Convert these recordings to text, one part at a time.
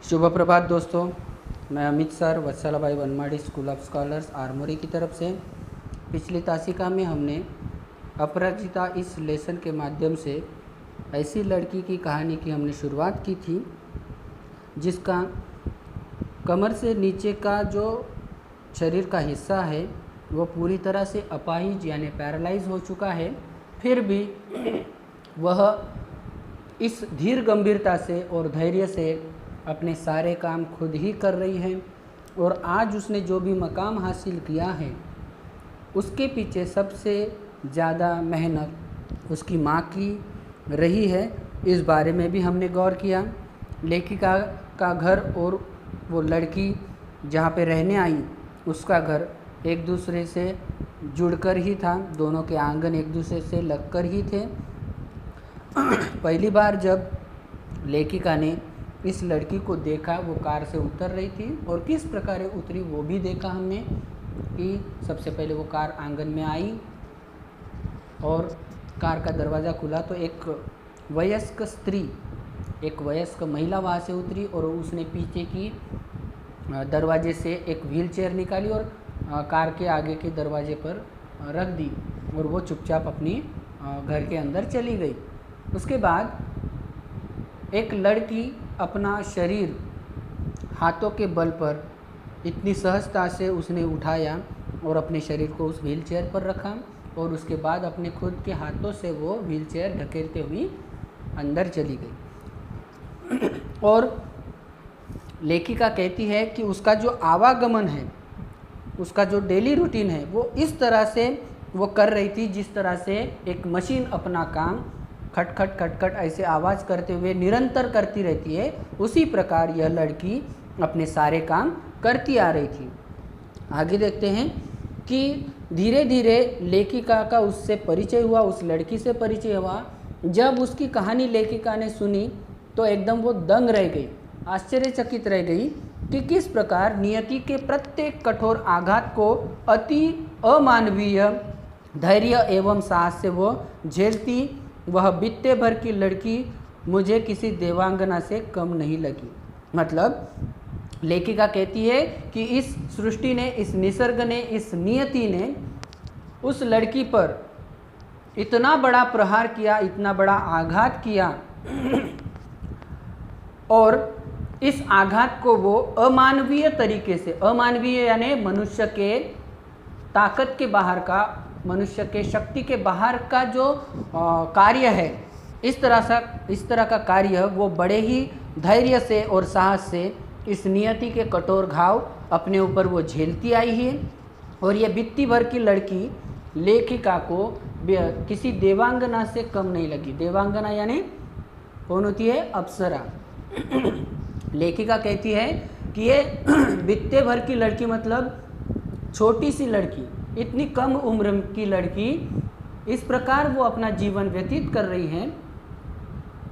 शुभ प्रभात दोस्तों। मैं Amit sir Vatsalabai Vanmadi school of scholars Armori की तरफ से पिछली तासिका में हमने अपराजिता इस लेसन के माध्यम से ऐसी लड़की की कहानी की हमने शुरुआत की थी जिसका कमर से नीचे का जो शरीर का हिस्सा है वो पूरी तरह से अपाहिज यानी पैरालाइज हो चुका है, फिर भी वह इस धीर गंभीरता से और धैर्य से अपने सारे काम खुद ही कर रही है। और आज उसने जो भी मकाम हासिल किया है उसके पीछे सबसे ज़्यादा मेहनत उसकी माँ की रही है। इस बारे में भी हमने गौर किया। लेखिका का घर और वो लड़की जहाँ पे रहने आई उसका घर एक दूसरे से जुड़कर ही था, दोनों के आंगन एक दूसरे से लगकर ही थे। पहली बार जब लेखिका ने इस लड़की को देखा, वो कार से उतर रही थी और किस प्रकार उतरी वो भी देखा हमने कि सबसे पहले वो कार आंगन में आई और कार का दरवाज़ा खुला तो एक वयस्क स्त्री, एक वयस्क महिला वहाँ से उतरी और उसने पीछे की दरवाजे से एक व्हील चेयर निकाली और कार के आगे के दरवाजे पर रख दी और वो चुपचाप अपनी घर के अंदर चली गई। उसके बाद एक लड़की अपना शरीर हाथों के बल पर इतनी सहजता से उसने उठाया और अपने शरीर को उस व्हील चेयर पर रखा और उसके बाद अपने खुद के हाथों से वो व्हील चेयर ढकेलते हुए अंदर चली गई। और लेखिका कहती है कि उसका जो आवागमन है, उसका जो डेली रूटीन है वो इस तरह से वो कर रही थी जिस तरह से एक मशीन अपना काम खटखट खटखट ऐसे आवाज़ करते हुए निरंतर करती रहती है, उसी प्रकार यह लड़की अपने सारे काम करती आ रही थी। आगे देखते हैं कि धीरे धीरे लेखिका का उससे परिचय हुआ, उस लड़की से परिचय हुआ। जब उसकी कहानी लेखिका ने सुनी तो एकदम वो दंग रह गई, आश्चर्यचकित रह गई कि किस प्रकार नियति के प्रत्येक कठोर आघात को अति अमानवीय धैर्य एवं साहस से वो झेलती। वह बित्ते भर की लड़की मुझे किसी देवांगना से कम नहीं लगी। मतलब लेखिका कहती है कि इस सृष्टि ने, इस निसर्ग ने, इस नियति ने उस लड़की पर इतना बड़ा प्रहार किया, इतना बड़ा आघात किया और इस आघात को वो अमानवीय तरीके से, अमानवीय यानी मनुष्य के ताकत के बाहर का, मनुष्य के शक्ति के बाहर का जो कार्य है, इस तरह का कार्य वो बड़े ही धैर्य से और साहस से इस नियति के कठोर घाव अपने ऊपर वो झेलती आई है। और ये बित्ती भर की लड़की लेखिका को किसी देवांगना से कम नहीं लगी। देवांगना यानी कौन होती है? अप्सरा। लेखिका कहती है कि ये बित्ते भर की लड़की मतलब छोटी सी लड़की, इतनी कम उम्र की लड़की इस प्रकार वो अपना जीवन व्यतीत कर रही है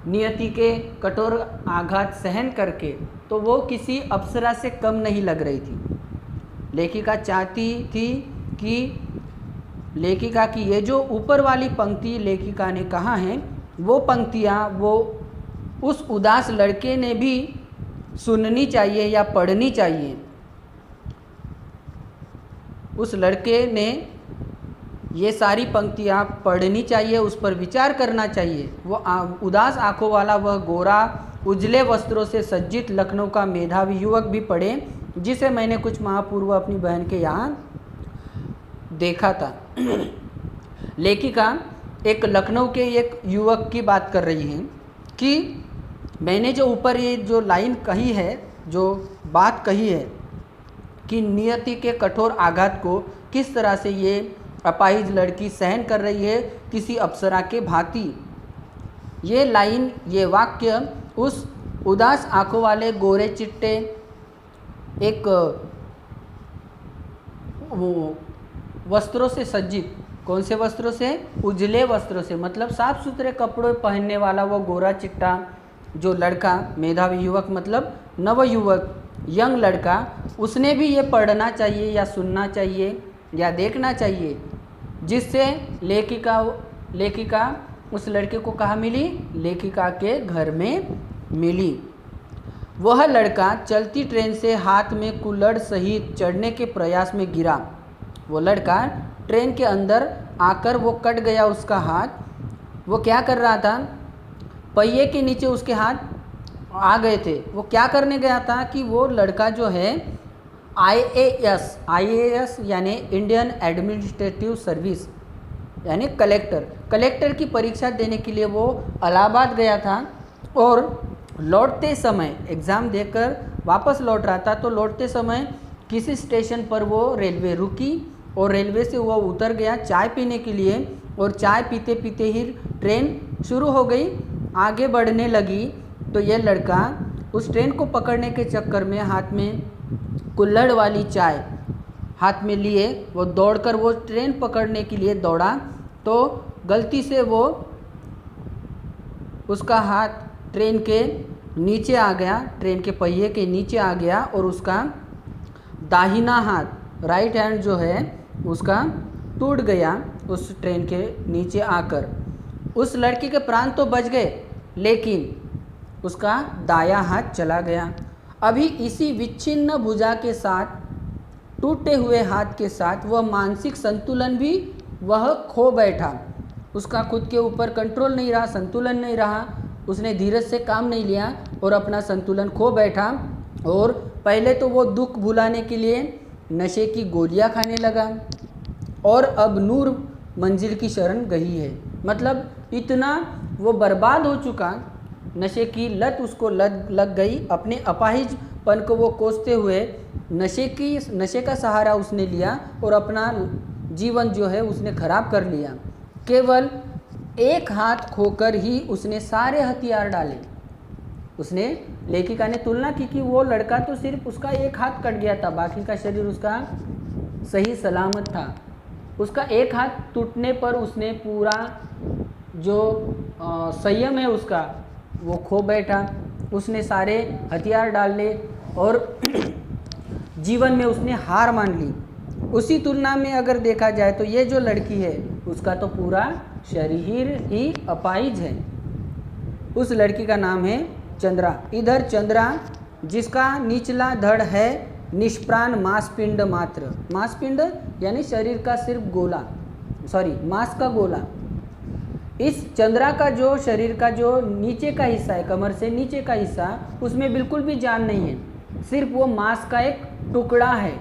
नियति के कठोर आघात सहन करके, तो वो किसी अप्सरा से कम नहीं लग रही थी। लेखिका चाहती थी कि लेखिका की ये जो ऊपर वाली पंक्ति लेखिका ने कहा है वो पंक्तियाँ वो उस उदास लड़के ने भी सुननी चाहिए या पढ़नी चाहिए। उस लड़के ने ये सारी पंक्तियाँ पढ़नी चाहिए, उस पर विचार करना चाहिए। वो उदास आंखों वाला वह गोरा उजले वस्त्रों से सज्जित लखनऊ का मेधावी युवक भी पढ़े जिसे मैंने कुछ माह पूर्व अपनी बहन के यहाँ देखा था। लेखिका एक लखनऊ के एक युवक की बात कर रही हैं कि मैंने जो ऊपर ये जो लाइन कही है, जो बात कही है कि नियति के कठोर आघात को किस तरह से ये अपाहिज लड़की सहन कर रही है किसी अप्सरा के भांति, ये लाइन, ये वाक्य उस उदास आंखों वाले गोरे चिट्टे एक वो वस्त्रों से सज्जित, कौन से वस्त्रों से? उजले वस्त्रों से, मतलब साफ सुथरे कपड़े पहनने वाला वो गोरा चिट्टा जो लड़का, मेधावी युवक मतलब नवयुवक, यंग लड़का, उसने भी ये पढ़ना चाहिए या सुनना चाहिए या देखना चाहिए, जिससे लेखिका उस लड़के को कहाँ मिली? लेखिका के घर में मिली। वह लड़का चलती ट्रेन से हाथ में कुल्हड़ सहित चढ़ने के प्रयास में गिरा। वो लड़का ट्रेन के अंदर आकर वो कट गया उसका हाथ। वो क्या कर रहा था, पहिए के नीचे उसके हाथ आ गए थे। वो क्या करने गया था कि वो लड़का जो है आईएएस यानी इंडियन एडमिनिस्ट्रेटिव सर्विस यानी कलेक्टर की परीक्षा देने के लिए वो इलाहाबाद गया था। और लौटते समय एग्ज़ाम देकर वापस लौट रहा था, तो लौटते समय किसी स्टेशन पर वो रेलवे रुकी और रेलवे से वो उतर गया चाय पीने के लिए। और चाय पीते पीते ही ट्रेन शुरू हो गई, आगे बढ़ने लगी। तो ये लड़का उस ट्रेन को पकड़ने के चक्कर में हाथ में कुल्हड़ वाली चाय हाथ में लिए वो दौड़कर वो ट्रेन पकड़ने के लिए दौड़ा। तो गलती से वो उसका हाथ ट्रेन के नीचे आ गया, ट्रेन के पहिए के नीचे आ गया और उसका दाहिना हाथ राइट हैंड जो है उसका टूट गया उस ट्रेन के नीचे आकर। उस लड़के के प्राण तो बच गए, लेकिन उसका दायां हाथ चला गया। अभी इसी विच्छिन्न भुजा के साथ, टूटे हुए हाथ के साथ वह मानसिक संतुलन भी वह खो बैठा। उसका खुद के ऊपर कंट्रोल नहीं रहा, संतुलन नहीं रहा, उसने धीरज से काम नहीं लिया और अपना संतुलन खो बैठा। और पहले तो वो दुख भुलाने के लिए नशे की गोलियां खाने लगा और अब नूर मंजिल की शरण गई है। मतलब इतना वो बर्बाद हो चुका, नशे की लत उसको लग गई। अपने अपाहिजपन को वो कोसते हुए नशे का सहारा उसने लिया और अपना जीवन जो है उसने खराब कर लिया। केवल एक हाथ खोकर ही उसने सारे हथियार डाले। उसने, लेखिका ने तुलना की कि वो लड़का तो सिर्फ उसका एक हाथ कट गया था, बाकी का शरीर उसका सही सलामत था। उसका एक हाथ टूटने पर उसने पूरा जो संयम है उसका वो खो बैठा। उसने सारे हथियार डाले और जीवन में उसने हार मान ली। उसी तुलना में अगर देखा जाए तो ये जो लड़की है उसका तो पूरा शरीर ही अपाहिज है। उस लड़की का नाम है चंद्रा। इधर चंद्रा जिसका निचला धड़ है निष्प्राण मांसपिंड मात्र। मांसपिंड यानी शरीर का सिर्फ गोला, मांस का गोला। इस चंद्रा का जो शरीर का जो नीचे का हिस्सा है, कमर से नीचे का हिस्सा, उसमें बिल्कुल भी जान नहीं है, सिर्फ वो मांस का एक टुकड़ा है,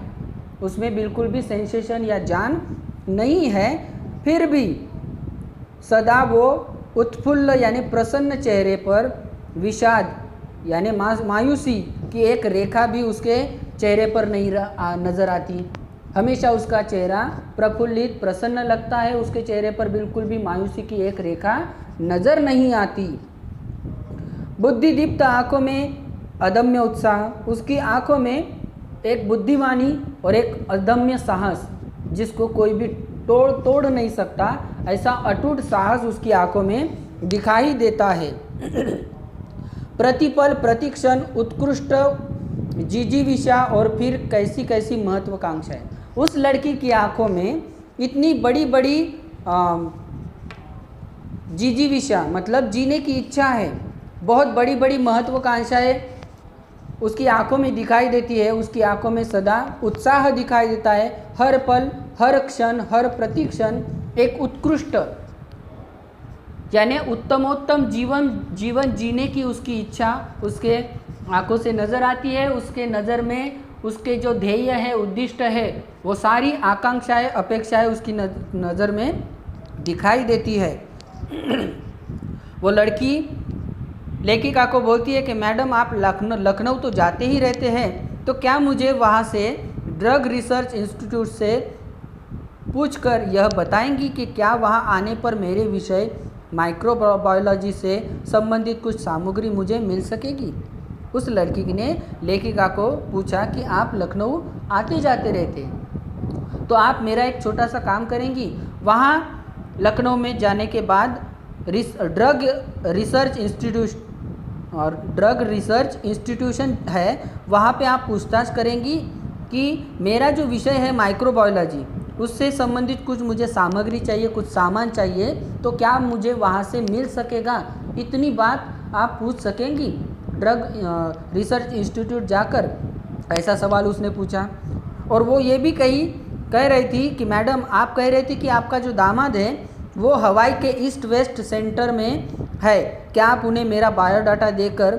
उसमें बिल्कुल भी सेंसेशन या जान नहीं है। फिर भी सदा वो उत्फुल्ल यानी प्रसन्न चेहरे पर विषाद यानी मायूसी की एक रेखा भी उसके चेहरे पर नहीं नज़र आती। हमेशा उसका चेहरा प्रफुल्लित प्रसन्न लगता है, उसके चेहरे पर बिल्कुल भी मायूसी की एक रेखा नज़र नहीं आती। बुद्धिदीप्त आँखों में अदम्य उत्साह, उसकी आँखों में एक बुद्धिमानी और एक अदम्य साहस जिसको कोई भी तोड़ नहीं सकता, ऐसा अटूट साहस उसकी आँखों में दिखाई देता है। प्रतिपल प्रतिक्षण उत्कृष्ट जिजीविषा और फिर कैसी कैसी महत्वाकांक्षा है। उस लड़की की आंखों में इतनी बड़ी बड़ी जिजीविषा मतलब जीने की इच्छा है, बहुत बड़ी बड़ी महत्वाकांक्षाएं उसकी आंखों में दिखाई देती है। उसकी आंखों में सदा उत्साह दिखाई देता है। हर पल, हर क्षण, हर प्रतिक्षण एक उत्कृष्ट यानी उत्तमोत्तम जीवन जीने की उसकी इच्छा उसके आंखों से नज़र आती है। उसके नज़र में उसके जो ध्येय है, उद्दिष्ट है, वो सारी आकांक्षाएं, अपेक्षाएं उसकी नज़र में दिखाई देती है। वो लड़की लेखिका को बोलती है कि मैडम आप लखनऊ तो जाते ही रहते हैं, तो क्या मुझे वहाँ से ड्रग रिसर्च इंस्टीट्यूट से पूछकर यह बताएंगी कि क्या वहाँ आने पर मेरे विषय माइक्रोबायोलॉजी से संबंधित कुछ सामग्री मुझे मिल सकेगी। उस लड़की ने लेखिका को पूछा कि आप लखनऊ आते जाते रहते, तो आप मेरा एक छोटा सा काम करेंगी। वहाँ लखनऊ में जाने के बाद ड्रग रिसर्च इंस्टीट्यूशन है, वहाँ पे आप पूछताछ करेंगी कि मेरा जो विषय है माइक्रोबायोलॉजी, उससे संबंधित कुछ मुझे सामग्री चाहिए, कुछ सामान चाहिए, तो क्या मुझे वहाँ से मिल सकेगा। इतनी बात आप पूछ सकेंगी। ड्रग रिसर्च इंस्टीट्यूट जाकर ऐसा सवाल उसने पूछा। और वो ये भी कह रही थी कि मैडम आप कह रही थी कि आपका जो दामाद है वो हवाई के ईस्ट वेस्ट सेंटर में है, क्या आप उन्हें मेरा बायोडाटा देकर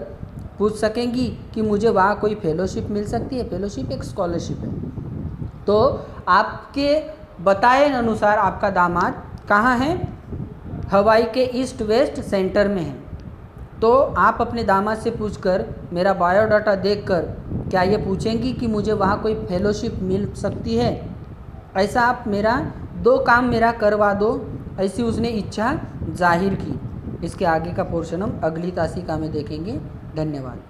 पूछ सकेंगी कि मुझे वहाँ कोई फेलोशिप मिल सकती है? फेलोशिप एक स्कॉलरशिप है। तो आपके बताए अनुसार आपका दामाद कहाँ है? हवाई के ईस्ट वेस्ट सेंटर में है। तो आप अपने दामाद से पूछकर मेरा बायोडाटा देखकर क्या ये पूछेंगी कि मुझे वहाँ कोई फेलोशिप मिल सकती है? ऐसा आप मेरा 2 काम मेरा करवा दो, ऐसी उसने इच्छा जाहिर की। इसके आगे का पोर्शन हम अगली तासिका में देखेंगे। धन्यवाद।